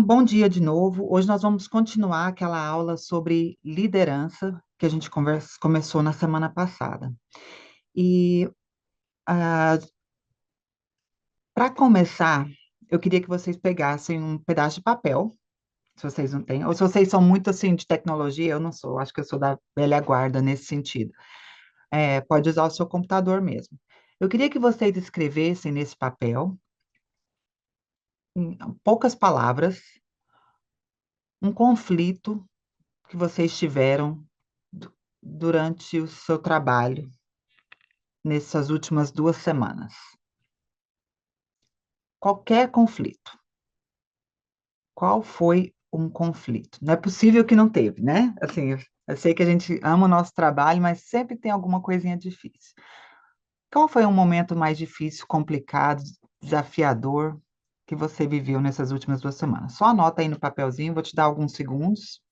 Bom dia de novo. Hoje nós vamos continuar aquela aula sobre liderança que a gente começou na semana passada. E para começar, eu queria que vocês pegassem um pedaço de papel, se vocês não têm, ou se vocês são muito assim de tecnologia, eu não sou, acho que eu sou da velha guarda nesse sentido. Pode usar o seu computador mesmo. Eu queria que vocês escrevessem nesse papel, em poucas palavras, um conflito que vocês tiveram durante o seu trabalho nessas últimas 2 semanas. Qualquer conflito. Qual foi um conflito? Não é possível que não teve, né? Assim, eu sei que a gente ama o nosso trabalho, mas sempre tem alguma coisinha difícil. Qual foi um momento mais difícil, complicado, desafiador que você viveu nessas últimas 2 semanas? Só anota aí no papelzinho, vou te dar alguns segundos.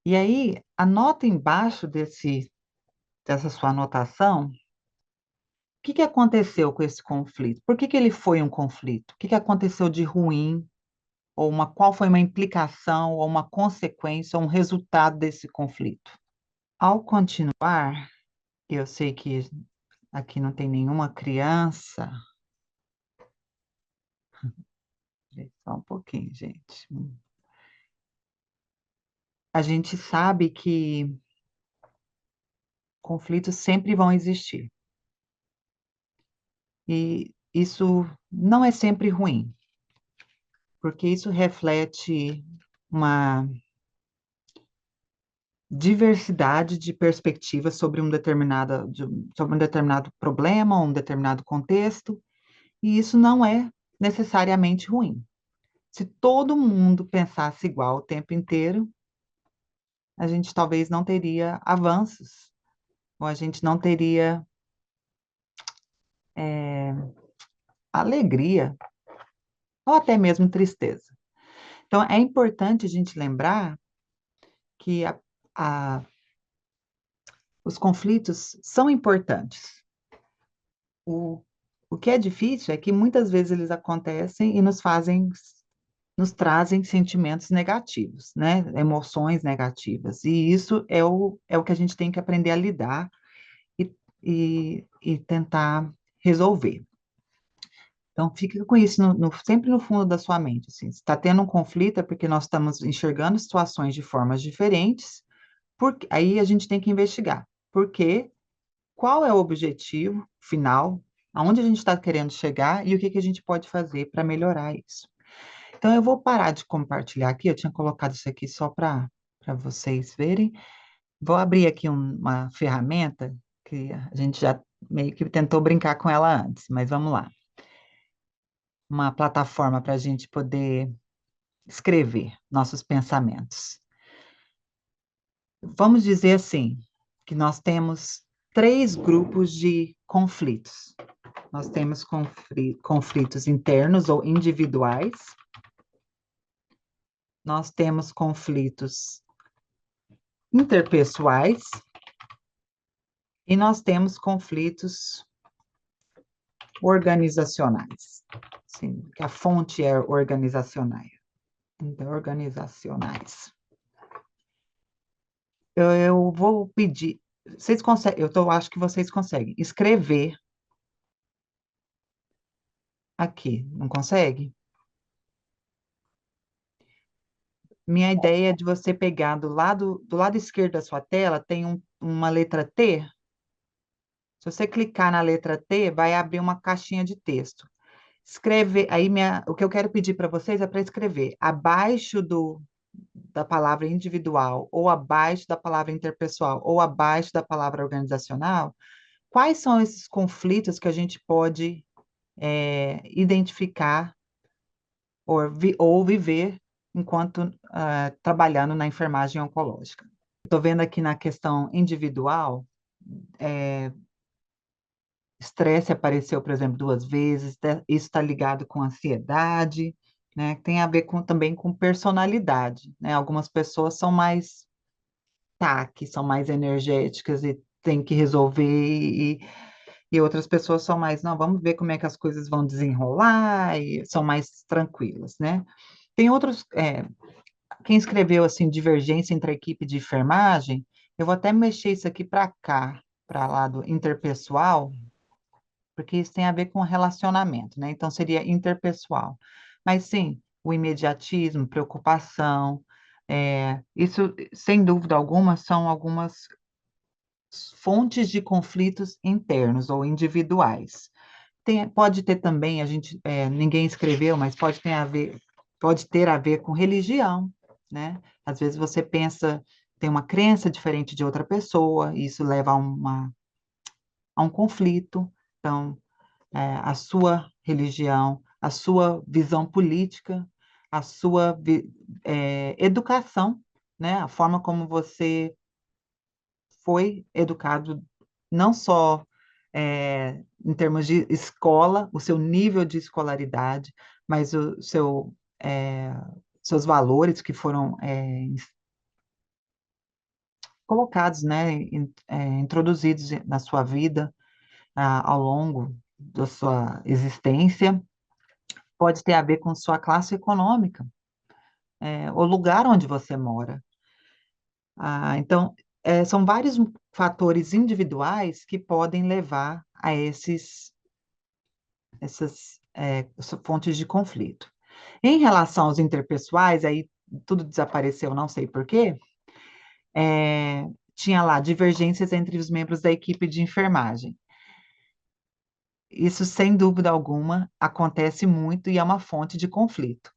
E aí, anota embaixo dessa sua anotação, o que aconteceu com esse conflito? Por que ele foi um conflito? O que aconteceu de ruim? Qual foi uma implicação, ou uma consequência, ou um resultado desse conflito? Ao continuar, eu sei que aqui não tem nenhuma criança. Só um pouquinho, gente. A gente sabe que conflitos sempre vão existir. E isso não é sempre ruim, porque isso reflete uma diversidade de perspectivas sobre um determinado problema, um determinado contexto, e isso não é necessariamente ruim. Se todo mundo pensasse igual o tempo inteiro, a gente talvez não teria avanços, ou a gente não teria alegria, ou até mesmo tristeza. Então, é importante a gente lembrar que a- os conflitos são importantes. O, o que é difícil é que muitas vezes eles acontecem e nos trazem sentimentos negativos, né? Emoções negativas. E isso é o que a gente tem que aprender a lidar e tentar resolver. Então, fica com isso sempre no fundo da sua mente. Assim, se está tendo um conflito, é porque nós estamos enxergando situações de formas diferentes, aí a gente tem que investigar. Por quê? Qual é o objetivo final? Aonde a gente está querendo chegar e o que a gente pode fazer para melhorar isso? Então, eu vou parar de compartilhar aqui. Eu tinha colocado isso aqui só para vocês verem. Vou abrir aqui uma ferramenta que a gente já meio que tentou brincar com ela antes, mas vamos lá. Uma plataforma para a gente poder escrever nossos pensamentos. Vamos dizer assim, que nós temos 3 grupos de conflitos. Nós temos conflitos internos ou individuais, nós temos conflitos interpessoais e nós temos conflitos organizacionais. Sim, que a fonte é organizacional. Organizacionais. Eu vou pedir, vocês conseguem, acho que vocês conseguem escrever aqui, não consegue? Minha ideia é de você pegar do lado esquerdo da sua tela, tem uma letra T. Se você clicar na letra T, vai abrir uma caixinha de texto. Escreve, aí o que eu quero pedir para vocês é para escrever abaixo da palavra individual, ou abaixo da palavra interpessoal, ou abaixo da palavra organizacional, quais são esses conflitos que a gente pode identificar ou viver enquanto trabalhando na enfermagem oncológica. Estou vendo aqui na questão individual, estresse apareceu, por exemplo, 2 vezes, isso está ligado com ansiedade, né? Tem a ver também com personalidade, né? Algumas pessoas são mais são mais energéticas e têm que resolver, e outras pessoas são mais, não, vamos ver como é que as coisas vão desenrolar, e são mais tranquilas, né? Tem outros quem escreveu assim divergência entre a equipe de enfermagem, eu vou até mexer isso aqui para cá, para lá do interpessoal, porque isso tem a ver com relacionamento, né? Então seria interpessoal. Mas sim, o imediatismo, preocupação, isso, sem dúvida alguma, são algumas fontes de conflitos internos ou individuais. Pode ter também, ninguém escreveu, mas pode ter a ver com religião, né? Às vezes você pensa, tem uma crença diferente de outra pessoa, e isso leva a um conflito. Então, a sua religião, a sua visão política, a sua educação, né? A forma como você foi educado, não só em termos de escola, o seu nível de escolaridade, mas seus valores que foram colocados, né, introduzidos na sua vida ao longo da sua existência, pode ter a ver com sua classe econômica, o lugar onde você mora. Então, são vários fatores individuais que podem levar a essas fontes de conflito. Em relação aos interpessoais, aí tudo desapareceu, não sei por quê, tinha lá divergências entre os membros da equipe de enfermagem. Isso, sem dúvida alguma, acontece muito e é uma fonte de conflito,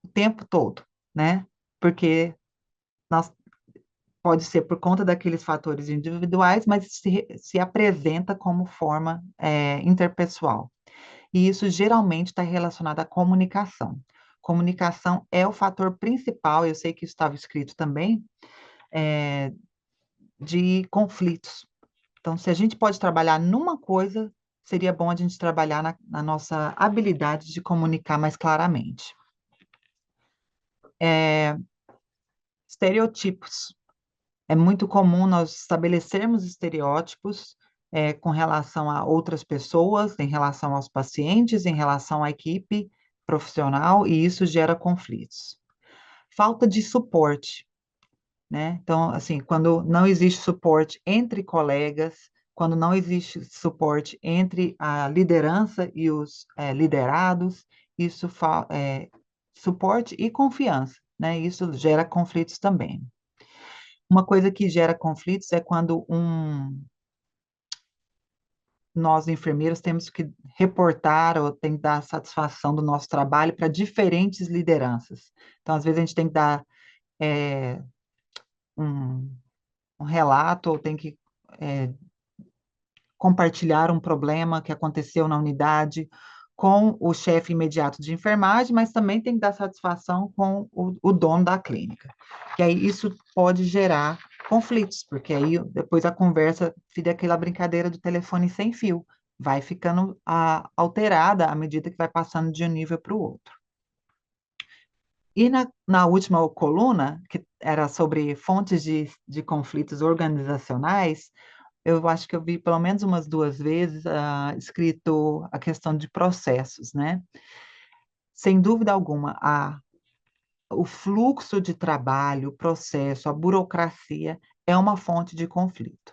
o tempo todo, né? Porque nós, pode ser por conta daqueles fatores individuais, mas se apresenta como forma interpessoal. E isso geralmente está relacionado à comunicação. Comunicação é o fator principal, eu sei que isso estava escrito também, de conflitos. Então, se a gente pode trabalhar numa coisa, seria bom a gente trabalhar na nossa habilidade de comunicar mais claramente. Estereotipos. É muito comum nós estabelecermos estereótipos com relação a outras pessoas, em relação aos pacientes, em relação à equipe profissional, e isso gera conflitos. Falta de suporte, né? Então, assim, quando não existe suporte entre colegas, quando não existe suporte entre a liderança e os liderados, suporte e confiança, né? Isso gera conflitos também. Uma coisa que gera conflitos é quando nós, enfermeiros, temos que reportar ou tem que dar satisfação do nosso trabalho para diferentes lideranças. Então, às vezes, a gente tem que dar um, um relato ou tem que compartilhar um problema que aconteceu na unidade com o chefe imediato de enfermagem, mas também tem que dar satisfação com o dono da clínica. Que aí isso pode gerar conflitos, porque aí depois a conversa fica aquela brincadeira do telefone sem fio, vai ficando alterada à medida que vai passando de um nível para o outro. E na última coluna, que era sobre fontes de conflitos organizacionais, eu acho que eu vi pelo menos umas 2 vezes escrito a questão de processos, né? Sem dúvida alguma, o fluxo de trabalho, o processo, a burocracia é uma fonte de conflito.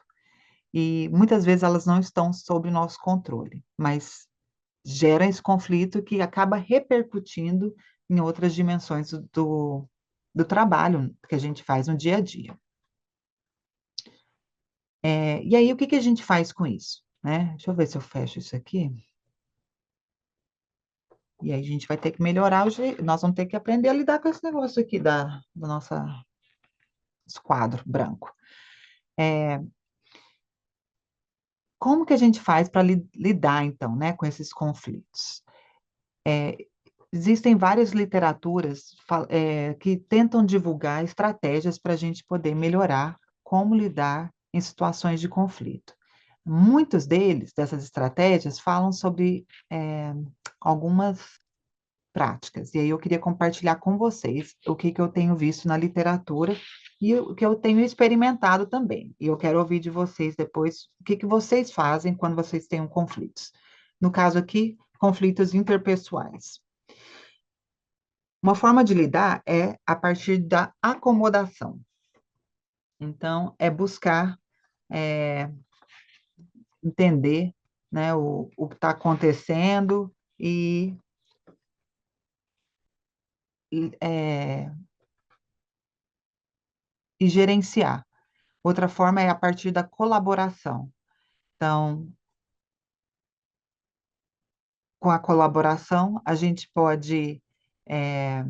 E muitas vezes elas não estão sob nosso controle, mas gera esse conflito que acaba repercutindo em outras dimensões do trabalho que a gente faz no dia a dia. E aí, o que a gente faz com isso? Né? Deixa eu ver se eu fecho isso aqui. E aí a gente vai ter que melhorar nós vamos ter que aprender a lidar com esse negócio aqui do nosso quadro branco. Como que a gente faz para lidar, então, né, com esses conflitos? Existem várias literaturas que tentam divulgar estratégias para a gente poder melhorar como lidar em situações de conflito. Muitos dessas estratégias, falam sobre algumas práticas. E aí eu queria compartilhar com vocês o que eu tenho visto na literatura e o que eu tenho experimentado também. E eu quero ouvir de vocês depois o que vocês fazem quando vocês têm conflitos. No caso aqui, conflitos interpessoais. Uma forma de lidar é a partir da acomodação. Então, é buscar entender, né, o que está acontecendo e e gerenciar. Outra forma é a partir da colaboração. Então, com a colaboração, a gente pode eh,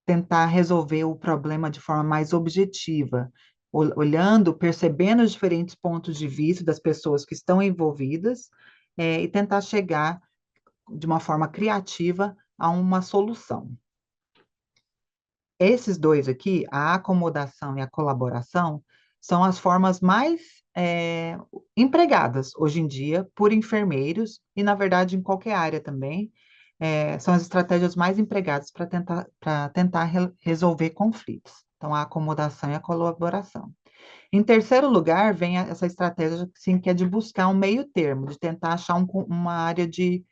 tentar resolver o problema de forma mais objetiva, olhando, percebendo os diferentes pontos de vista das pessoas que estão envolvidas, e tentar chegar de uma forma criativa a uma solução. Esses dois aqui, a acomodação e a colaboração, são as formas mais empregadas hoje em dia por enfermeiros e, na verdade, em qualquer área também. São as estratégias mais empregadas para tentar resolver conflitos. Então, a acomodação e a colaboração. Em terceiro lugar, vem essa estratégia assim, que é de buscar um meio termo, de tentar achar uma área de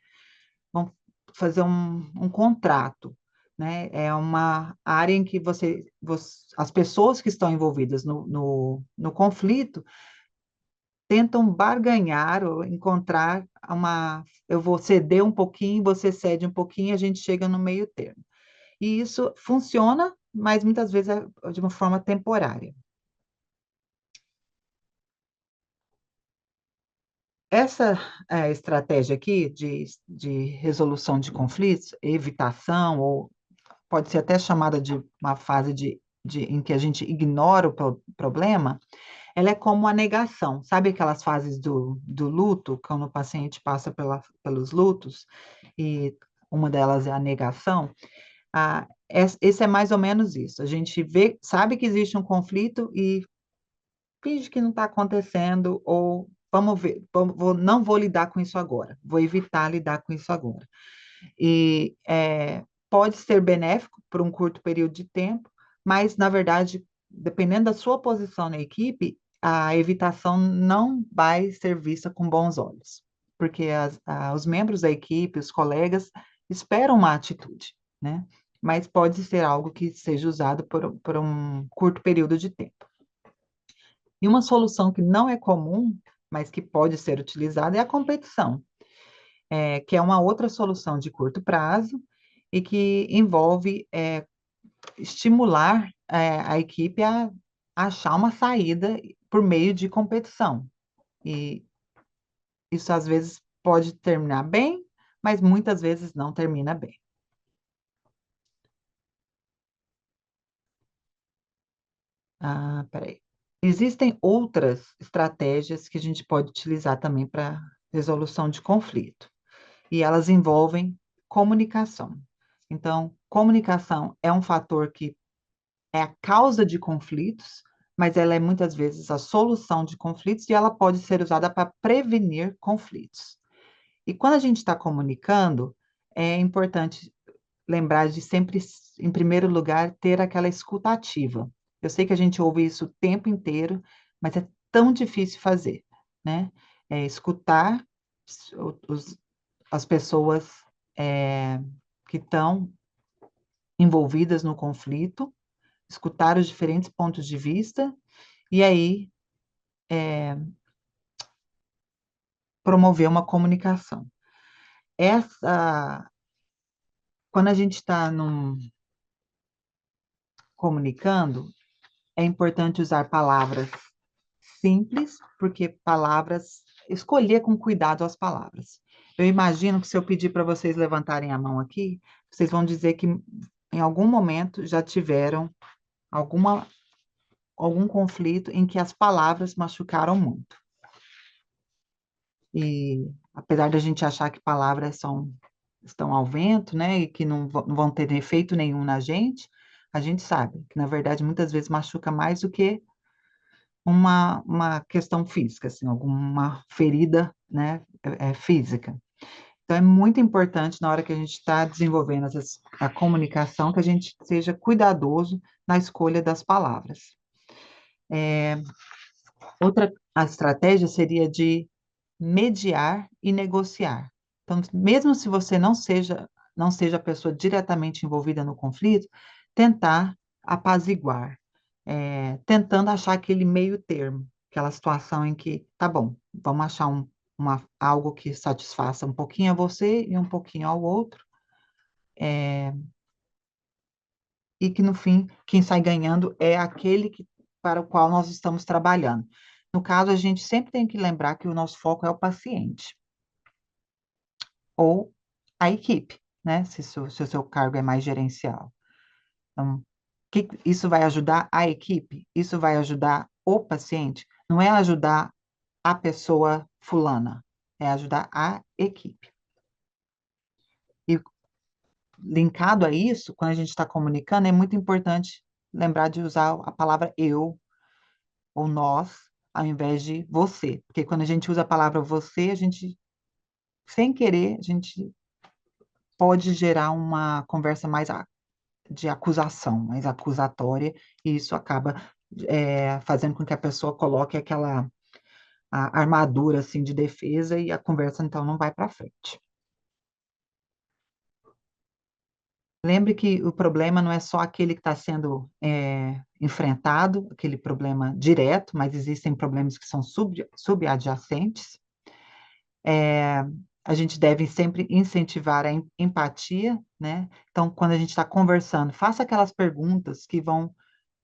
vamos fazer um contrato, né? É uma área em que as pessoas que estão envolvidas no conflito tentam barganhar ou encontrar eu vou ceder um pouquinho, você cede um pouquinho, a gente chega no meio termo. E isso funciona, mas muitas vezes é de uma forma temporária. Essa estratégia aqui de resolução de conflitos, evitação ou pode ser até chamada de uma fase em que a gente ignora o problema, ela é como a negação. Sabe aquelas fases do luto, quando o paciente passa pelos lutos, e uma delas é a negação? Esse é mais ou menos isso. A gente vê, sabe que existe um conflito e finge que não está acontecendo, ou vamos ver, não vou lidar com isso agora, vou evitar lidar com isso agora. E pode ser benéfico por um curto período de tempo, mas, na verdade, dependendo da sua posição na equipe, a evitação não vai ser vista com bons olhos, porque os membros da equipe, os colegas, esperam uma atitude, né? Mas pode ser algo que seja usado por um curto período de tempo. E uma solução que não é comum, mas que pode ser utilizada, é a competição, que é uma outra solução de curto prazo e que envolve estimular a equipe a achar uma saída por meio de competição. E isso às vezes pode terminar bem, mas muitas vezes não termina bem. Peraí. Existem outras estratégias que a gente pode utilizar também para resolução de conflito, e elas envolvem comunicação. Então, comunicação é um fator que é a causa de conflitos, mas ela é muitas vezes a solução de conflitos e ela pode ser usada para prevenir conflitos. E quando a gente está comunicando, é importante lembrar de sempre, em primeiro lugar, ter aquela escuta ativa. Eu sei que a gente ouve isso o tempo inteiro, mas é tão difícil fazer, né? Escutar os, as pessoas que estão envolvidas no conflito, escutar os diferentes pontos de vista e aí promover uma comunicação. Quando a gente está comunicando, é importante usar palavras simples, porque escolher com cuidado as palavras. Eu imagino que se eu pedir para vocês levantarem a mão aqui, vocês vão dizer que em algum momento já tiveram algum conflito em que as palavras machucaram muito. E apesar da gente achar que palavras estão ao vento, né, e que não vão ter efeito nenhum na gente, a gente sabe que, na verdade, muitas vezes machuca mais do que uma questão física, assim, alguma ferida, né, física. Então, é muito importante, na hora que a gente está desenvolvendo a comunicação, que a gente seja cuidadoso na escolha das palavras. Outra a estratégia seria de mediar e negociar. Então, mesmo se você não seja não seja a pessoa diretamente envolvida no conflito, tentar apaziguar, tentando achar aquele meio termo, aquela situação em que, tá bom, vamos achar algo que satisfaça um pouquinho a você e um pouquinho ao outro, e que no fim, quem sai ganhando é aquele para o qual nós estamos trabalhando. No caso, a gente sempre tem que lembrar que o nosso foco é o paciente ou a equipe, né? Se o seu cargo é mais gerencial. Então, isso vai ajudar a equipe? Isso vai ajudar o paciente? Não é ajudar a pessoa fulana, é ajudar a equipe. E linkado a isso, quando a gente está comunicando, é muito importante lembrar de usar a palavra eu ou nós, ao invés de você. Porque quando a gente usa a palavra você, a gente, sem querer, a gente pode gerar uma conversa mais de acusação, mais acusatória, e isso acaba fazendo com que a pessoa coloque aquela armadura assim de defesa e a conversa então não vai para frente. Lembre que o problema não é só aquele que está sendo enfrentado, aquele problema direto, mas existem problemas que são subadjacentes. A gente deve sempre incentivar a empatia, né? Então, quando a gente está conversando, faça aquelas perguntas que vão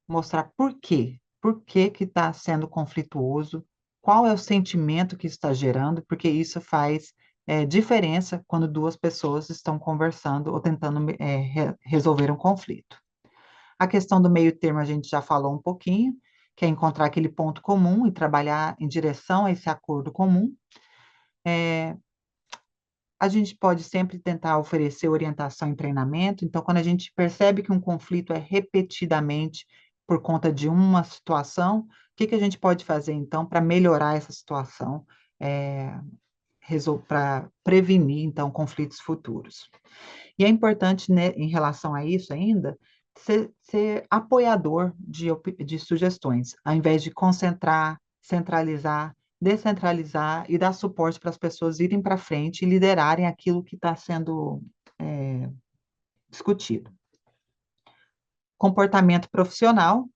mostrar por que que está sendo conflituoso, qual é o sentimento que está gerando, porque isso faz diferença quando duas pessoas estão conversando ou tentando resolver um conflito. A questão do meio termo a gente já falou um pouquinho, que é encontrar aquele ponto comum e trabalhar em direção a esse acordo comum. A gente pode sempre tentar oferecer orientação e treinamento. Então, quando a gente percebe que um conflito é repetidamente por conta de uma situação, o que que a gente pode fazer, então, para melhorar essa situação, para prevenir, então, conflitos futuros? E é importante, né, em relação a isso ainda, ser apoiador de sugestões, ao invés de concentrar, centralizar, descentralizar e dar suporte para as pessoas irem para frente e liderarem aquilo que está sendo discutido. Comportamento profissional,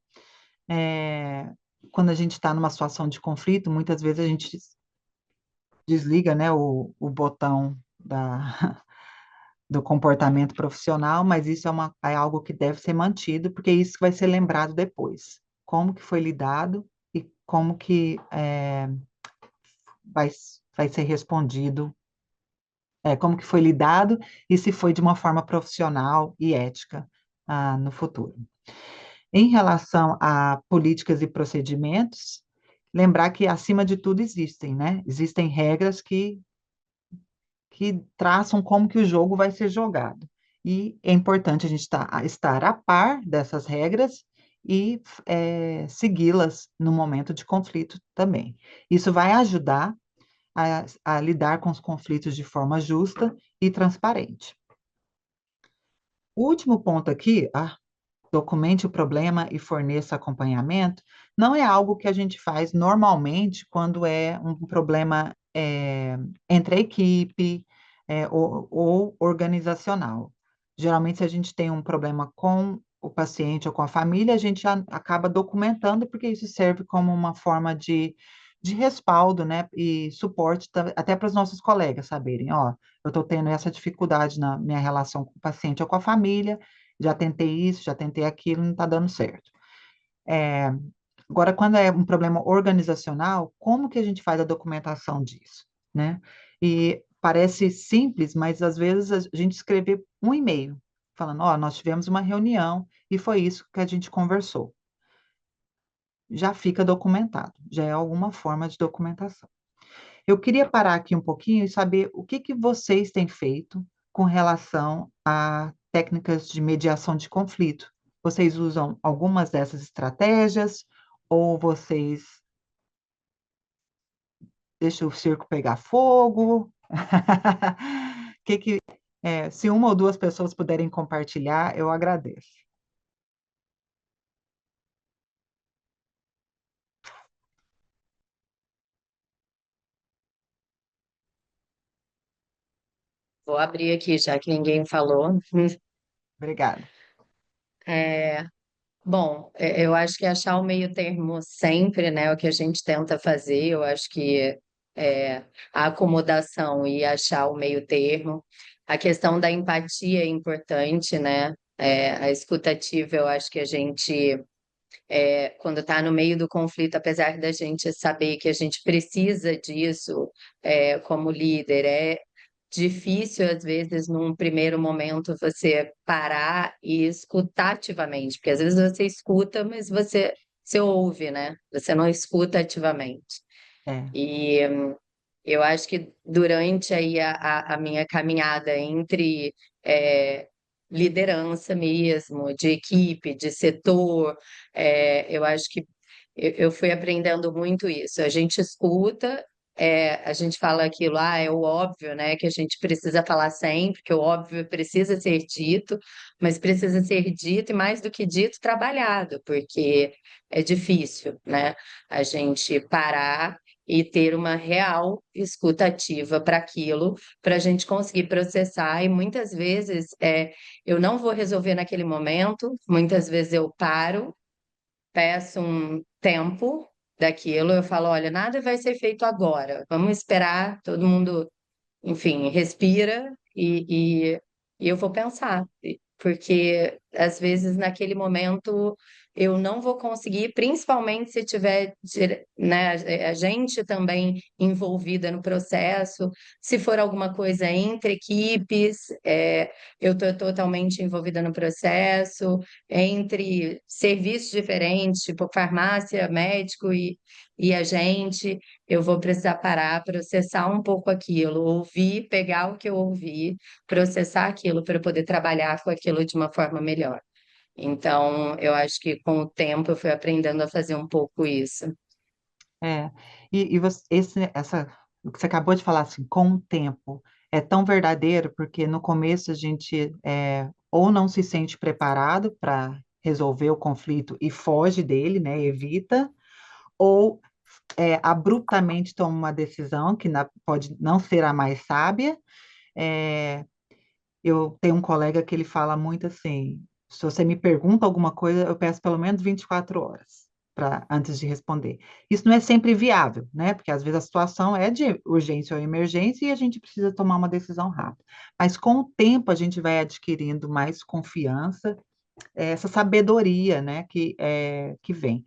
quando a gente está numa situação de conflito, muitas vezes a gente desliga, né, o botão do comportamento profissional, mas isso é algo que deve ser mantido, porque é isso vai ser lembrado depois. Como que foi lidado e como que vai, vai ser respondido, como que foi lidado e se foi de uma forma profissional e ética no futuro. Em relação a políticas e procedimentos, lembrar que, acima de tudo, existem, né? Existem regras que traçam como que o jogo vai ser jogado. E é importante a gente estar a par dessas regras e segui-las no momento de conflito também. Isso vai ajudar a lidar com os conflitos de forma justa e transparente. O último ponto aqui, documente o problema e forneça acompanhamento, não é algo que a gente faz normalmente quando é um problema entre a equipe ou organizacional. Geralmente, se a gente tem um problema com o paciente ou com a família, a gente já acaba documentando, porque isso serve como uma forma de respaldo, né, e suporte até para os nossos colegas saberem, ó, eu estou tendo essa dificuldade na minha relação com o paciente ou com a família, já tentei isso, já tentei aquilo, não está dando certo. Agora, quando é um problema organizacional, como que a gente faz a documentação disso, né? E parece simples, mas às vezes a gente escrever um e-mail falando, ó, nós tivemos uma reunião e foi isso que a gente conversou. Já fica documentado, já é alguma forma de documentação. Eu queria parar aqui um pouquinho e saber o que que vocês têm feito com relação a técnicas de mediação de conflito. Vocês usam algumas dessas estratégias ou vocês deixam o circo pegar fogo? Se uma ou duas pessoas puderem compartilhar, eu agradeço. Vou abrir aqui, já que ninguém falou. Obrigada. É, bom, eu acho que achar o meio termo sempre, né, é o que a gente tenta fazer. Eu acho que a acomodação e achar o meio termo. A questão da empatia é importante, né? A escutativa, eu acho que a gente, quando está no meio do conflito, apesar da gente saber que a gente precisa disso, como líder, difícil, às vezes, num primeiro momento, você parar e escutar ativamente, porque às vezes você escuta, mas você ouve, né? Você não escuta ativamente. É, E eu acho que durante aí a minha caminhada entre é, liderança mesmo, de equipe, de setor, eu acho que eu fui aprendendo muito isso. A gente escuta, a gente fala aquilo, é o óbvio, né? Que a gente precisa falar sempre, que o óbvio precisa ser dito, mas precisa ser dito e mais do que dito, trabalhado, porque é difícil, né? A gente parar e ter uma real escuta ativa para aquilo, para a gente conseguir processar. E muitas vezes eu não vou resolver naquele momento, muitas vezes eu paro, peço um tempo daquilo, eu falo, olha, nada vai ser feito agora, vamos esperar todo mundo, enfim, respira e eu vou pensar, porque às vezes naquele momento eu não vou conseguir, principalmente se tiver, né, a gente também envolvida no processo, se for alguma coisa entre equipes, eu estou totalmente envolvida no processo, entre serviços diferentes, tipo farmácia, médico e a gente. Eu vou precisar parar, processar um pouco aquilo, ouvir, pegar o que eu ouvi, processar aquilo para eu poder trabalhar com aquilo de uma forma melhor. Então, eu acho que com o tempo eu fui aprendendo a fazer um pouco isso. é. E o que você acabou de falar, assim, com o tempo, é tão verdadeiro, porque no começo a gente ou não se sente preparado para resolver o conflito e foge dele, né, evita, ou abruptamente toma uma decisão que pode não ser a mais sábia. É, eu tenho um colega que ele fala muito assim: se você me pergunta alguma coisa, eu peço pelo menos 24 horas antes de responder. Isso não é sempre viável, né? Porque às vezes a situação é de urgência ou emergência e a gente precisa tomar uma decisão rápida. Mas com o tempo a gente vai adquirindo mais confiança, essa sabedoria, né, que vem.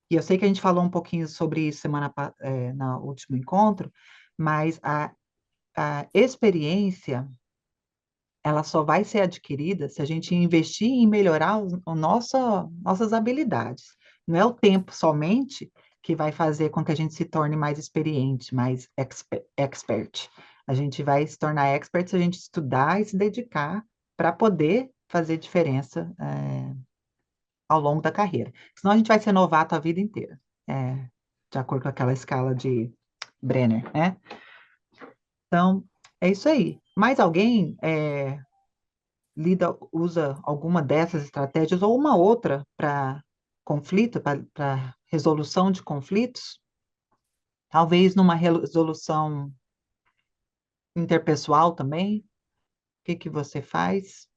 E eu sei que a gente falou um pouquinho sobre isso no último encontro, mas a experiência ela só vai ser adquirida se a gente investir em melhorar nossas habilidades. Não é o tempo somente que vai fazer com que a gente se torne mais experiente, mais expert. A gente vai se tornar expert se a gente estudar e se dedicar para poder fazer diferença, ao longo da carreira. Senão a gente vai ser novato a vida inteira, é, de acordo com aquela escala de Brenner, né? Então, é isso aí. Mais alguém usa alguma dessas estratégias ou uma outra para conflito, para resolução de conflitos? Talvez numa resolução interpessoal também? O que que você faz?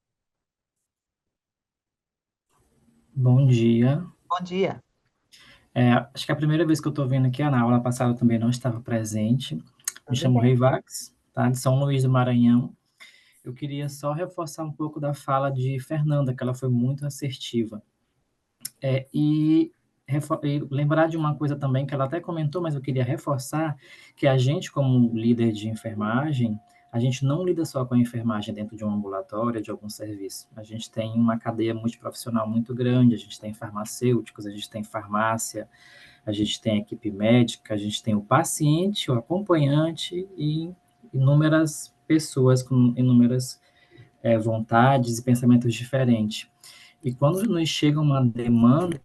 Bom dia. Bom dia. Acho que é a primeira vez que eu estou vendo aqui, na aula passada eu também não estava presente. Me Tudo chamo bem. Reivax, tá? De São Luís do Maranhão. Eu queria só reforçar um pouco da fala de Fernanda, que ela foi muito assertiva. E lembrar de uma coisa também que ela até comentou, mas eu queria reforçar, que a gente, como líder de enfermagem, a gente não lida só com a enfermagem dentro de um ambulatório, de algum serviço. A gente tem uma cadeia multiprofissional muito grande, a gente tem farmacêuticos, a gente tem farmácia, a gente tem a equipe médica, a gente tem o paciente, o acompanhante e inúmeras pessoas com inúmeras vontades e pensamentos diferentes. E quando nos chega uma demanda,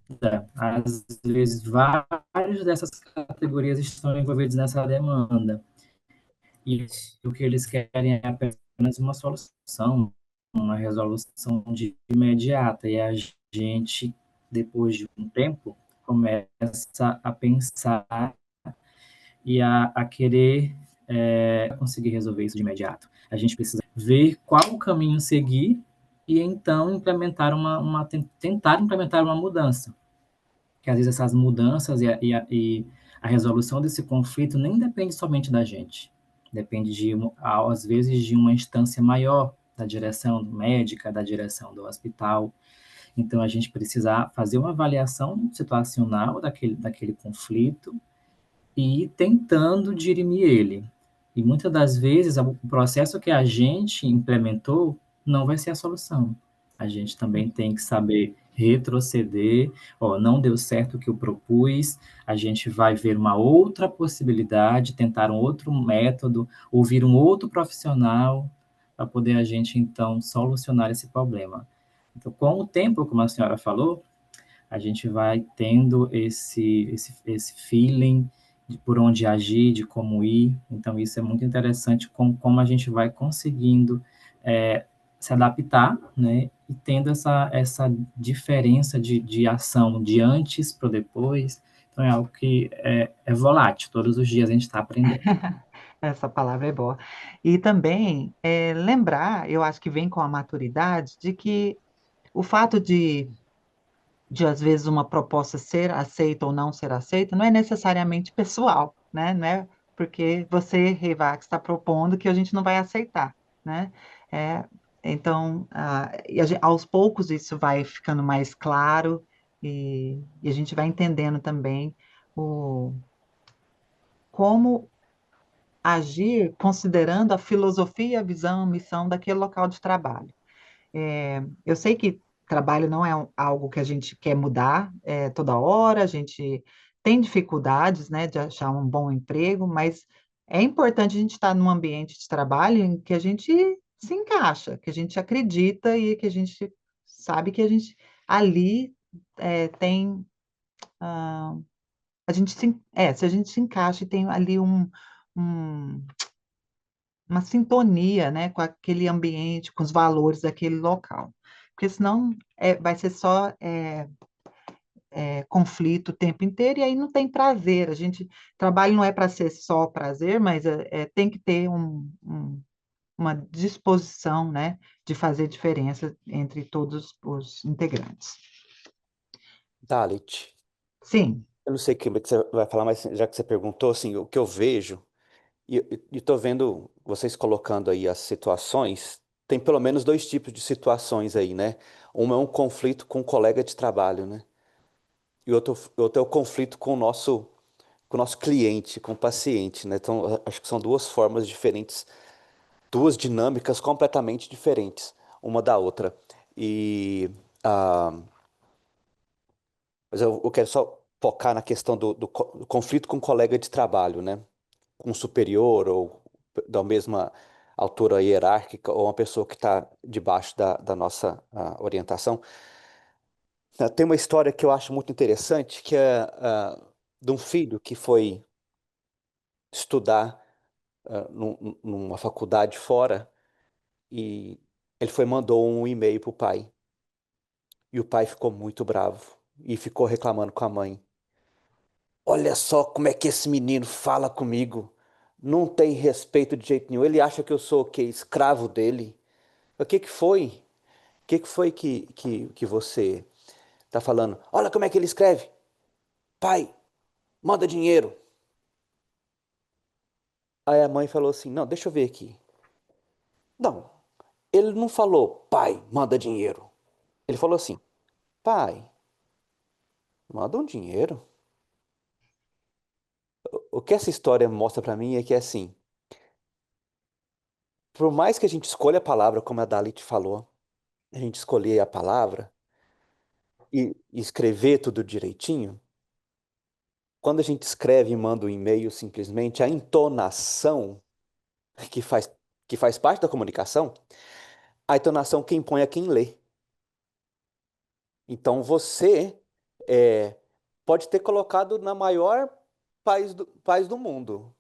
às vezes várias dessas categorias estão envolvidas nessa demanda. E o que eles querem é apenas uma solução, uma resolução de imediata. E a gente, depois de um tempo, começa a pensar e a querer conseguir resolver isso de imediato. A gente precisa ver qual o caminho seguir e então tentar implementar uma mudança. Que às vezes essas mudanças e a resolução desse conflito nem depende somente da gente. Depende, às vezes, de uma instância maior, da direção médica, da direção do hospital. Então, a gente precisa fazer uma avaliação situacional daquele conflito e ir tentando dirimir ele. E muitas das vezes, o processo que a gente implementou não vai ser a solução. A gente também tem que saber retroceder, ó, não deu certo o que eu propus, a gente vai ver uma outra possibilidade, tentar um outro método, ouvir um outro profissional, para poder a gente, então, solucionar esse problema. Então, com o tempo, como a senhora falou, a gente vai tendo esse feeling de por onde agir, de como ir. Então, isso é muito interessante, como a gente vai conseguindo se adaptar, né? E tendo essa diferença de ação de antes para o depois. Então, é algo que é volátil, todos os dias a gente está aprendendo. Essa palavra é boa. E também lembrar, eu acho que vem com a maturidade, de que o fato de às vezes uma proposta ser aceita ou não ser aceita, não é necessariamente pessoal, né? Não é porque você, Reivac, está propondo que a gente não vai aceitar, né? É, então, aos poucos isso vai ficando mais claro e a gente vai entendendo também como agir considerando a filosofia, a visão, a missão daquele local de trabalho. Eu sei que trabalho não é algo que a gente quer mudar toda hora, a gente tem dificuldades, né, de achar um bom emprego, mas é importante a gente estar num ambiente de trabalho em que a gente se encaixa, que a gente acredita e que a gente sabe que a gente ali tem. ah, se a gente se encaixa e tem ali um- uma sintonia, né, com aquele ambiente, com os valores daquele local. Porque senão vai ser só conflito o tempo inteiro e aí não tem prazer. Trabalho não é para ser só prazer, mas tem que ter uma disposição, né, de fazer diferença entre todos os integrantes. Dalit, Sim, eu não sei o que você vai falar, mas já que você perguntou, assim, o que eu vejo, e estou vendo vocês colocando aí as situações, tem pelo menos dois tipos de situações aí, né? Uma é um conflito com um colega de trabalho, né? E outro é o conflito com o nosso cliente, com o paciente, né? Então, acho que são duas formas diferentes, duas dinâmicas completamente diferentes, uma da outra. E, ah, mas eu quero só focar na questão do conflito com um colega de trabalho, né? Com um superior ou da mesma altura hierárquica ou uma pessoa que está debaixo da nossa orientação. Tem uma história que eu acho muito interessante, que é de um filho que foi estudar numa faculdade fora e ele mandou um e-mail para o pai. E o pai ficou muito bravo e ficou reclamando com a mãe. Olha só como é que esse menino fala comigo. Não tem respeito de jeito nenhum. Ele acha que eu sou o quê? Escravo dele. O que que foi? O que que foi que você está falando? Olha como é que ele escreve. Pai, manda dinheiro. Aí a mãe falou assim: Não, deixa eu ver aqui. Não, ele não falou, pai, manda dinheiro. Ele falou assim: Pai, manda um dinheiro. O que essa história mostra para mim é que é assim: por mais que a gente escolha a palavra, como a Dalit falou, a gente escolher a palavra e escrever tudo direitinho, quando a gente escreve e manda um e-mail simplesmente, a entonação que faz, que faz parte da comunicação, a entonação quem põe é quem lê. Então você é, pode ter colocado na maior paz do mundo,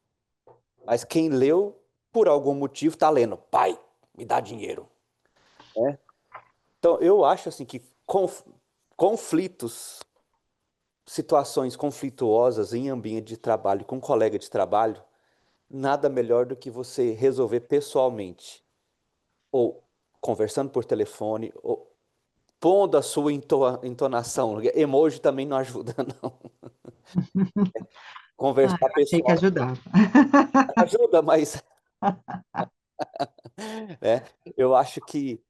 mas quem leu, por algum motivo, está lendo, pai, me dá dinheiro. Né? Então eu acho assim que conflitos, situações conflituosas em ambiente de trabalho, com um colega de trabalho, nada melhor do que você resolver pessoalmente. ou conversando por telefone, ou pondo a sua entonação. Emoji também não ajuda, não. Ah, Conversar eu achei que pessoal ajudava. ajuda, mas né, eu acho que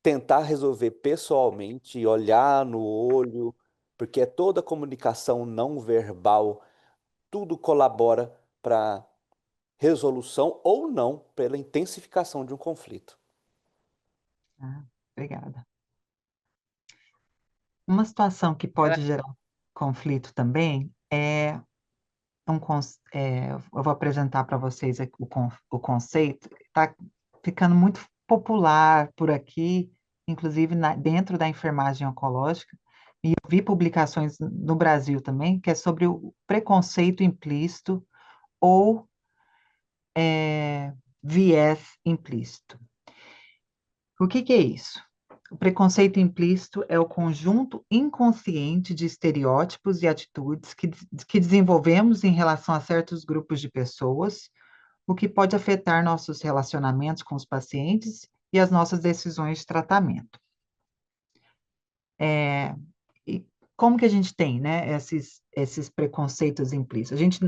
tentar resolver pessoalmente, olhar no olho, porque é toda comunicação não verbal, tudo colabora para resolução ou não, pela intensificação de um conflito. Ah, obrigada. Uma situação que Eu pode gerar conflito também é eu vou apresentar para vocês aqui o conceito, está ficando muito popular por aqui, inclusive dentro da enfermagem oncológica, e eu vi publicações no Brasil também, que é sobre o preconceito implícito ou viés implícito. O que é isso? O preconceito implícito é o conjunto inconsciente de estereótipos e atitudes que desenvolvemos em relação a certos grupos de pessoas, o que pode afetar nossos relacionamentos com os pacientes e as nossas decisões de tratamento. E como que a gente tem, né, esses preconceitos implícitos? A gente,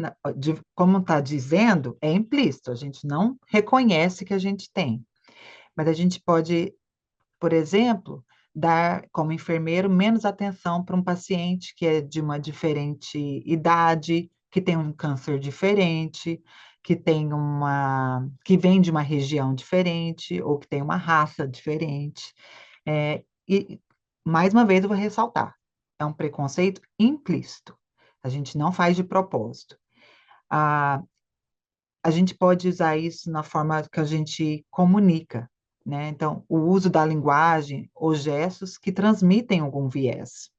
como está dizendo, é implícito, a gente não reconhece que a gente tem, mas a gente pode, por exemplo, dar, como enfermeiro, menos atenção para um paciente que é de uma diferente idade, que tem um câncer diferente, que vem de uma região diferente, ou que tem uma raça diferente. E, mais uma vez, eu vou ressaltar, é um preconceito implícito. A gente não faz de propósito. A, a gente pode usar isso na forma que a gente comunica, né? Então, o uso da linguagem ou gestos que transmitem algum viés.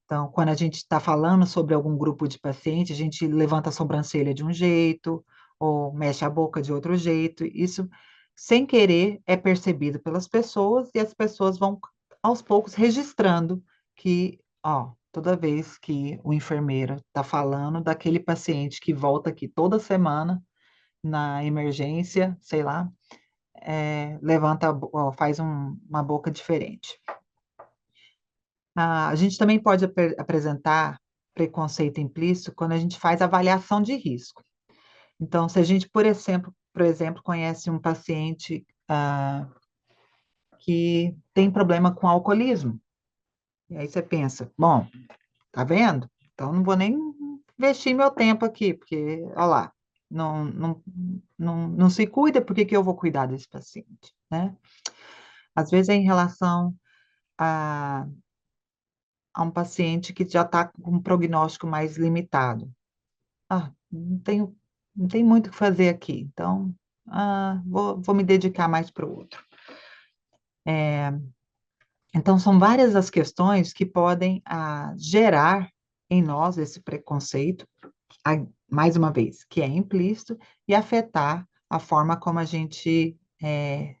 Então, quando a gente está falando sobre algum grupo de paciente, a gente levanta a sobrancelha de um jeito, ou mexe a boca de outro jeito. Isso, sem querer, é percebido pelas pessoas e as pessoas vão, aos poucos, registrando que, ó, toda vez que o enfermeiro está falando daquele paciente que volta aqui toda semana, na emergência, sei lá, levanta, faz uma boca diferente. A gente também pode apresentar preconceito implícito quando a gente faz avaliação de risco. Então, se a gente, por exemplo, conhece um paciente que tem problema com alcoolismo, e aí você pensa, bom, tá vendo? Então não vou nem investir meu tempo aqui, porque, olha lá, não se cuida, por que que eu vou cuidar desse paciente, né? Às vezes é em relação a, a um paciente que já está com um prognóstico mais limitado. Ah, não tem muito o que fazer aqui, então vou me dedicar mais para o outro. Então, são várias as questões que podem gerar em nós esse preconceito, mais uma vez, que é implícito, e afetar a forma como a gente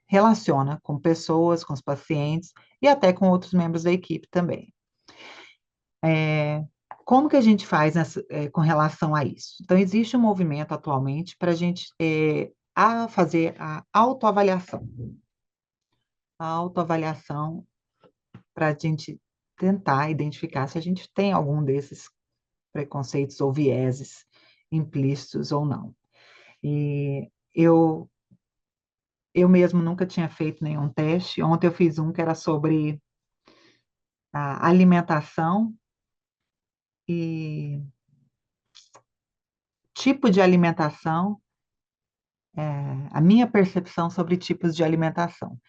relaciona com pessoas, com os pacientes e até com outros membros da equipe também. Como que a gente faz com relação a isso? Então, existe um movimento atualmente para a gente fazer a autoavaliação. A autoavaliação para a gente tentar identificar se a gente tem algum desses preconceitos ou vieses implícitos ou não. E eu mesmo nunca tinha feito nenhum teste. Ontem eu fiz um que era sobre a alimentação e tipo de alimentação, a minha percepção sobre tipos de alimentação.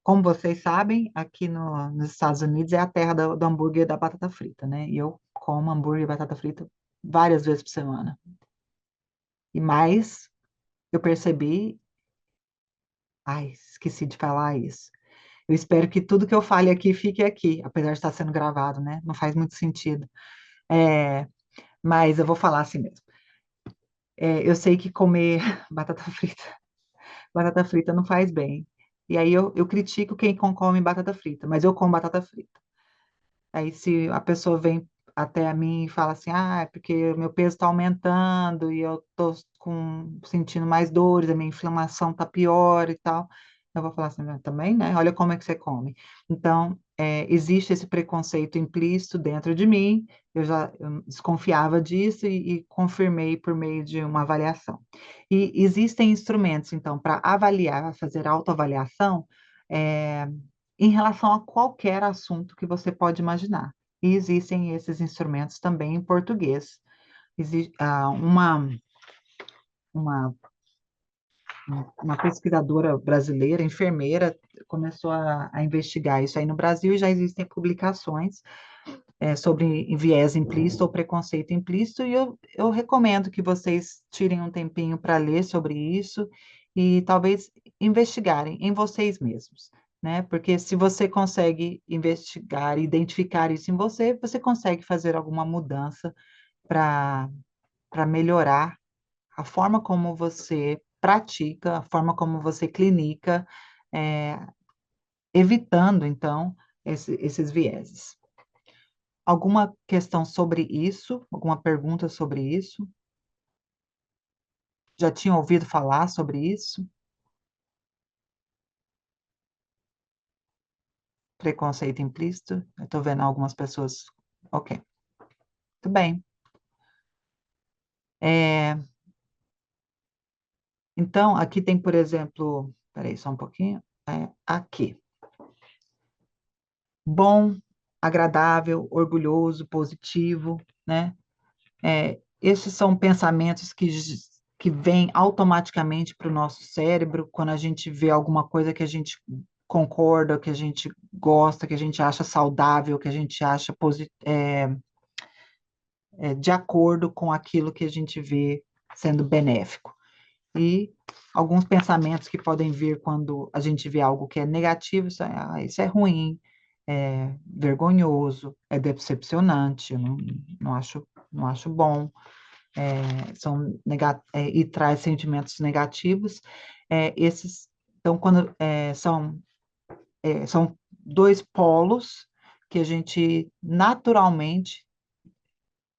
Como vocês sabem, aqui nos Estados Unidos é a terra do hambúrguer e da batata frita, né? E eu como hambúrguer e batata frita várias vezes por semana. E mais, eu percebi. Ai, esqueci de falar isso. Eu espero que tudo que eu fale aqui fique aqui, apesar de estar sendo gravado, né? Não faz muito sentido. É, mas eu vou falar assim mesmo. Eu sei que comer batata frita não faz bem. E aí eu critico quem come batata frita, mas eu como batata frita. Aí se a pessoa vem até a mim e fala assim, é porque o meu peso está aumentando e eu estou sentindo mais dores, a minha inflamação está pior e tal. Eu vou falar assim, também, né? Olha como é que você come. Então, existe esse preconceito implícito dentro de mim, eu desconfiava disso e confirmei por meio de uma avaliação. E existem instrumentos, então, para avaliar, fazer autoavaliação, em relação a qualquer assunto que você pode imaginar. E existem esses instrumentos também em português. Existe uma, uma pesquisadora brasileira, enfermeira, começou a investigar isso aí no Brasil e já existem publicações sobre viés implícito ou preconceito implícito, e eu recomendo que vocês tirem um tempinho para ler sobre isso e talvez investigarem em vocês mesmos, né? Porque se você consegue investigar, identificar isso em você, você consegue fazer alguma mudança para melhorar a forma como você pratica, a forma como você clinica, evitando, então, esses vieses. Alguma questão sobre isso? Alguma pergunta sobre isso? Já tinham ouvido falar sobre isso? Preconceito implícito? Eu estou vendo algumas pessoas. Ok, muito bem. Então, aqui tem, por exemplo, peraí, só um pouquinho. Aqui. Bom, agradável, orgulhoso, positivo, né? Esses são pensamentos que vêm automaticamente para o nosso cérebro quando a gente vê alguma coisa que a gente concorda, que a gente gosta, que a gente acha saudável, que a gente acha de acordo com aquilo que a gente vê sendo benéfico. E alguns pensamentos que podem vir quando a gente vê algo que é negativo, isso é ruim, é vergonhoso, é decepcionante, eu não acho bom. E traz sentimentos negativos. Então, quando são dois polos que a gente naturalmente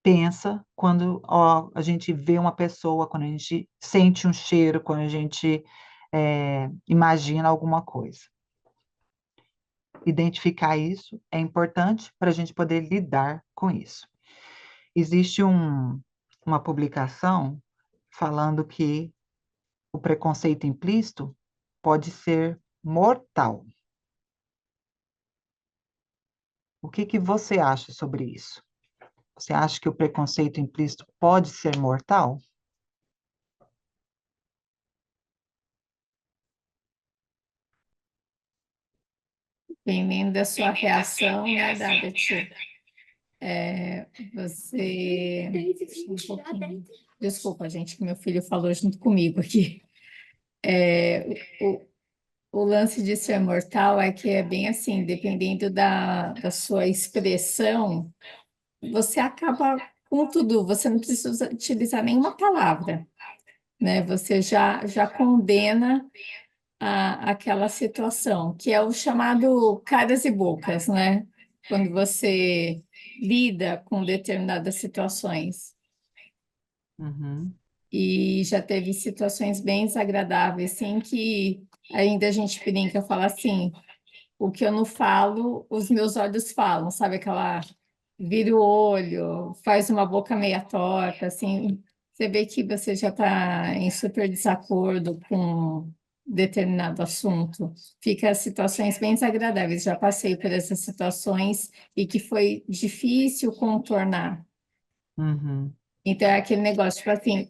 pensa quando a gente vê uma pessoa, quando a gente sente um cheiro, quando a gente imagina alguma coisa. Identificar isso é importante para a gente poder lidar com isso. Existe uma publicação falando que o preconceito implícito pode ser mortal. O que você acha sobre isso? Você acha que o preconceito implícito pode ser mortal? Dependendo da sua reação, né, Dadet? Você... Um pouquinho. Desculpa, gente, que meu filho falou junto comigo aqui. O lance de ser mortal é que é bem assim, dependendo da sua expressão, você acaba com tudo, você não precisa utilizar nenhuma palavra, né? Você já condena aquela situação, que é o chamado caras e bocas, né? Quando você lida com determinadas situações. Uhum. E já teve situações bem desagradáveis, assim, que ainda a gente brinca, fala assim, o que eu não falo, os meus olhos falam, sabe? Aquela vira o olho, faz uma boca meia torta, assim, você vê que você já está em super desacordo com determinado assunto. Fica situações bem desagradáveis. Já passei por essas situações e que foi difícil contornar. Uhum. Então, é aquele negócio, tipo assim,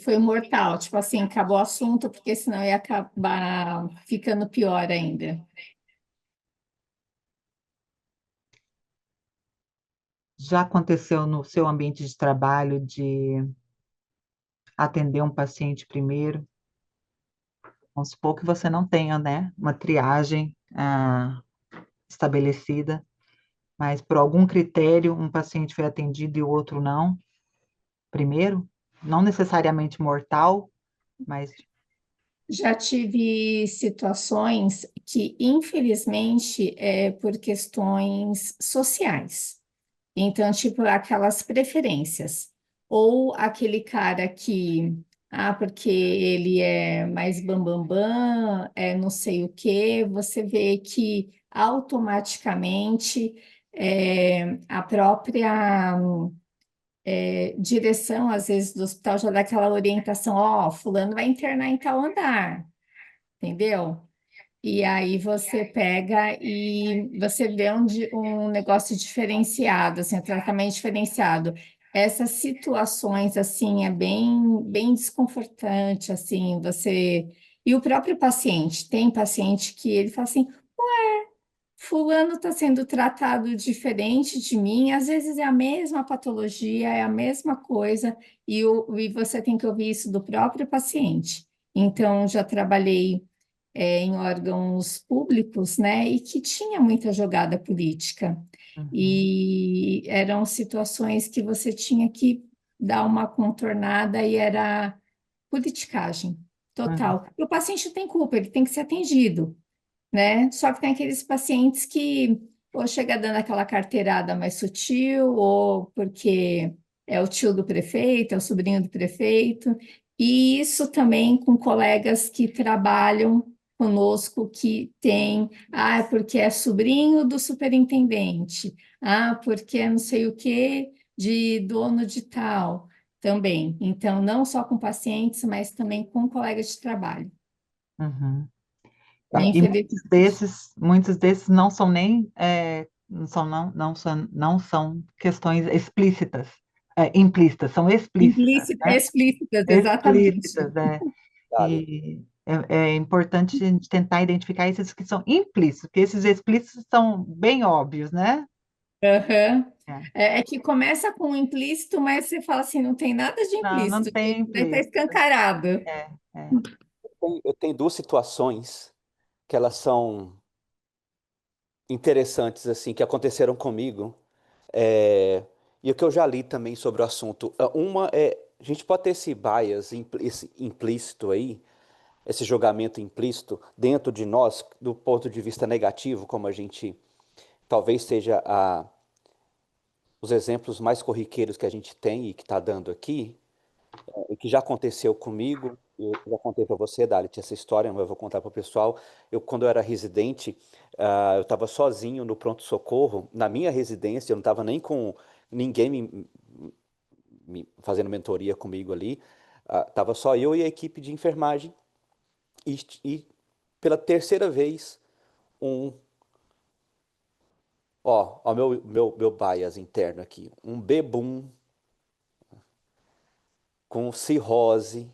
foi mortal, tipo assim, acabou o assunto, porque senão ia acabar ficando pior ainda. Já aconteceu no seu ambiente de trabalho de atender um paciente primeiro? Vamos supor que você não tenha, né, uma triagem estabelecida, mas por algum critério um paciente foi atendido e o outro não, primeiro? Não necessariamente mortal, mas... Já tive situações que, infelizmente, por questões sociais. Então, tipo, aquelas preferências. Ou aquele cara que, porque ele é mais bambambam, é não sei o quê, você vê que automaticamente a própria direção, às vezes, do hospital já dá aquela orientação, ó, fulano vai internar em tal andar, entendeu? E aí você pega e você vê um negócio diferenciado, assim, um tratamento diferenciado. Essas situações, assim, é bem desconfortante, assim, você... E o próprio paciente, tem paciente que ele fala assim, fulano está sendo tratado diferente de mim, às vezes é a mesma patologia, é a mesma coisa, e você tem que ouvir isso do próprio paciente. Então, já trabalhei em órgãos públicos, né, e que tinha muita jogada política. Uhum, E eram situações que você tinha que dar uma contornada e era politicagem uhum, total. E o paciente tem culpa, ele tem que ser atendido, né? Só que tem aqueles pacientes que ou chega dando aquela carteirada mais sutil, ou porque é o tio do prefeito, é o sobrinho do prefeito, e isso também com colegas que trabalham conosco que tem, é porque é sobrinho do superintendente, porque é não sei o que de dono de tal também. Então, não só com pacientes, mas também com colegas de trabalho. uhum. E Infelizmente. muitos desses não são nem, não são questões explícitas, implícitas, são explícitas, né? Explícitas, exatamente. Explícitas, é. Verdade. E é importante a gente tentar identificar esses que são implícitos, porque esses explícitos são bem óbvios, né? Aham. É. É que começa com um implícito, mas você fala assim, não tem nada de Não, não implícito, tem vai estar implícito. escancarado. É, é. Eu tenho duas situações que elas são interessantes, assim, que aconteceram comigo. E o que eu já li também sobre o assunto. Uma é, a gente pode ter esse bias esse implícito aí, esse julgamento implícito dentro de nós, do ponto de vista negativo, como a gente talvez seja os exemplos mais corriqueiros que a gente tem e que está dando aqui, e que já aconteceu comigo. Eu já contei para você, Dalit, essa história, mas eu vou contar para o pessoal. Quando eu era residente, eu estava sozinho no pronto-socorro, na minha residência, eu não estava nem com ninguém fazendo mentoria comigo ali. Estava só eu e a equipe de enfermagem. E pela terceira vez, um. Ó, meu bias interno aqui. Um bebum com cirrose.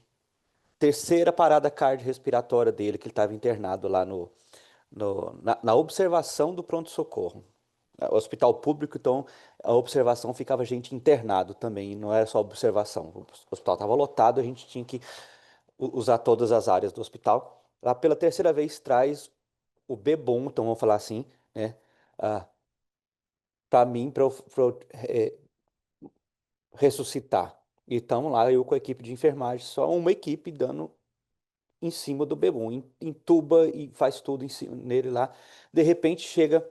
Terceira parada cardiorrespiratória dele, que ele estava internado lá na observação do pronto-socorro. Hospital público, então a observação ficava gente internado também, não era só observação. O hospital estava lotado, a gente tinha que usar todas as áreas do hospital. Lá pela terceira vez traz o bebum, então vamos falar assim, né? Para mim, para eu ressuscitar. Então lá eu com a equipe de enfermagem, só uma equipe dando em cima do bebum, entuba e faz tudo em cima nele lá. De repente chega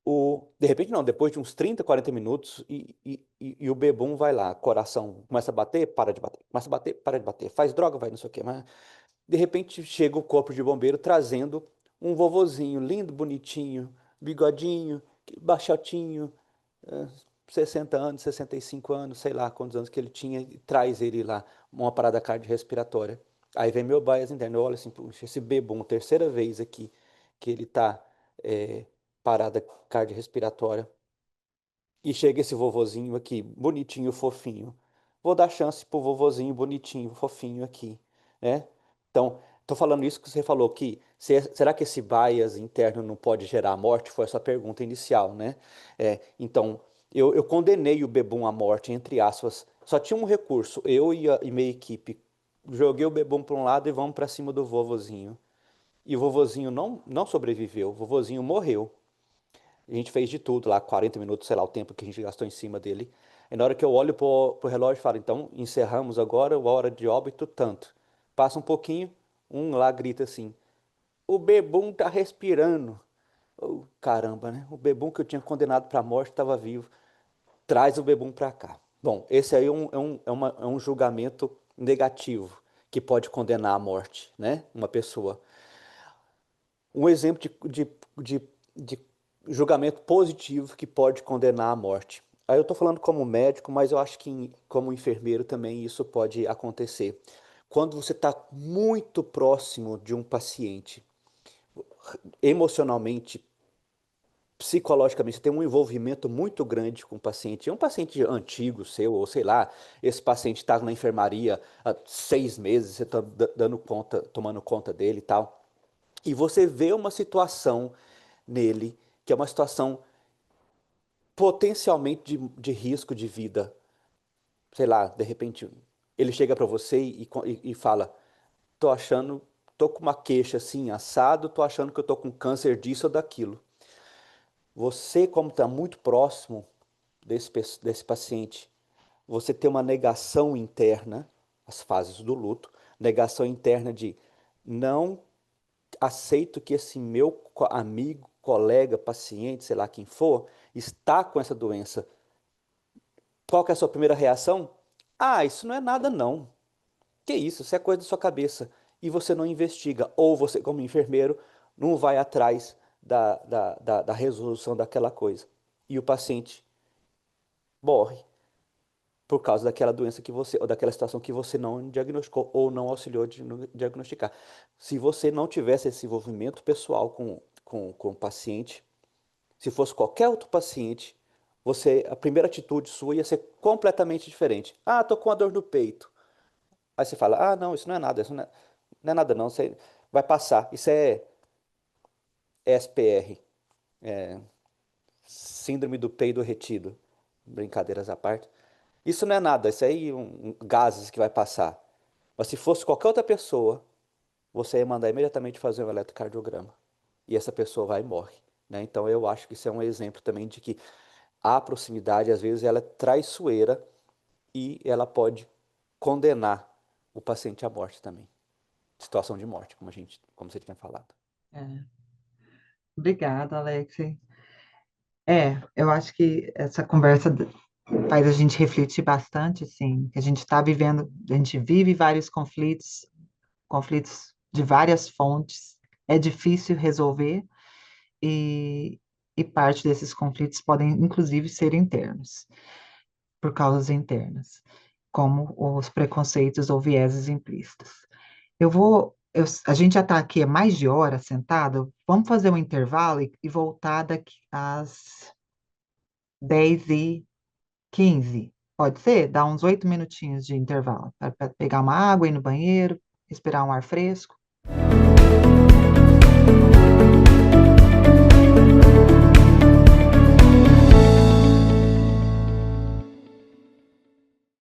De repente não, depois de uns 30, 40 minutos e o bebum vai lá, coração começa a bater, para de bater, começa a bater, para de bater, faz droga, vai não sei o quê, mas de repente chega o corpo de bombeiro trazendo um vovozinho lindo, bonitinho, bigodinho, baixotinho, eh, 60 anos, 65 anos, sei lá quantos anos que ele tinha, e traz ele lá, uma parada cardiorrespiratória. Aí vem meu bias interno, olha assim, puxa, esse bebum, terceira vez aqui que ele tá parada cardiorrespiratória, e chega esse vovozinho aqui, bonitinho, fofinho. Vou dar chance pro vovozinho bonitinho, fofinho aqui, né? Então, tô falando isso que você falou que será que esse bias interno não pode gerar morte? Foi a sua pergunta inicial, né? Então, eu condenei o bebum à morte, entre aspas. Só tinha um recurso, eu e minha equipe. Joguei o bebum para um lado e vamos para cima do vovozinho. E o vovozinho não sobreviveu, o vovozinho morreu. A gente fez de tudo lá, 40 minutos, sei lá, o tempo que a gente gastou em cima dele. E na hora que eu olho pro relógio, falo, então, encerramos agora, a hora de óbito, tanto. Passa um pouquinho, um lá grita assim, o bebum tá respirando. Oh, caramba, né? O bebum que eu tinha condenado para a morte estava vivo. traz o bebum para cá. Bom, esse aí é um julgamento negativo que pode condenar à morte, né? Uma pessoa. Um exemplo de julgamento positivo que pode condenar à morte. Aí eu estou falando como médico, mas eu acho que como enfermeiro também isso pode acontecer. Quando você está muito próximo de um paciente, emocionalmente, psicologicamente, você tem um envolvimento muito grande com o paciente. É um paciente antigo seu, ou sei lá, esse paciente está na enfermaria há 6 meses, você está dando conta, tomando conta dele e tal. E você vê uma situação nele, que é uma situação potencialmente de risco de vida. Sei lá, de repente, ele chega para você e fala: tô achando, tô com uma queixa assim, assado, tô achando que eu tô com câncer disso ou daquilo. Você, como está muito próximo desse paciente, você tem uma negação interna, as fases do luto, negação interna de não aceito que esse meu amigo, colega, paciente, sei lá quem for, está com essa doença. Qual que é a sua primeira reação? Ah, isso não é nada não. Que isso é coisa da sua cabeça. E você não investiga. Ou você, como enfermeiro, não vai atrás da resolução daquela coisa. E o paciente morre por causa daquela doença que você, ou daquela situação que você não diagnosticou ou não auxiliou a diagnosticar. Se você não tivesse esse envolvimento pessoal com o paciente, se fosse qualquer outro paciente, a primeira atitude sua ia ser completamente diferente. Ah, tô com uma dor no peito. Aí você fala, ah, não, isso não é nada, isso não é nada não, você vai passar. Isso é SPR, Síndrome do Peido Retido. Brincadeiras à parte. Isso não é nada, isso aí gases que vai passar. Mas se fosse qualquer outra pessoa, você ia mandar imediatamente fazer um eletrocardiograma. E essa pessoa vai e morre. Né? Então eu acho que isso é um exemplo também de que a proximidade, às vezes, ela é traiçoeira e ela pode condenar o paciente à morte também. Situação de morte, como você tinha falado. É. Obrigada, Alex. Eu acho que essa conversa faz a gente refletir bastante, assim, que a gente está vivendo, a gente vive vários conflitos de várias fontes, é difícil resolver e, e parte desses conflitos podem, inclusive, ser internos, por causas internas, como os preconceitos ou vieses implícitos. A gente já está aqui há mais de hora sentado, vamos fazer um intervalo e voltar daqui às 10h15. Pode ser? Dá uns 8 minutinhos de intervalo para pegar uma água, ir no banheiro, respirar um ar fresco.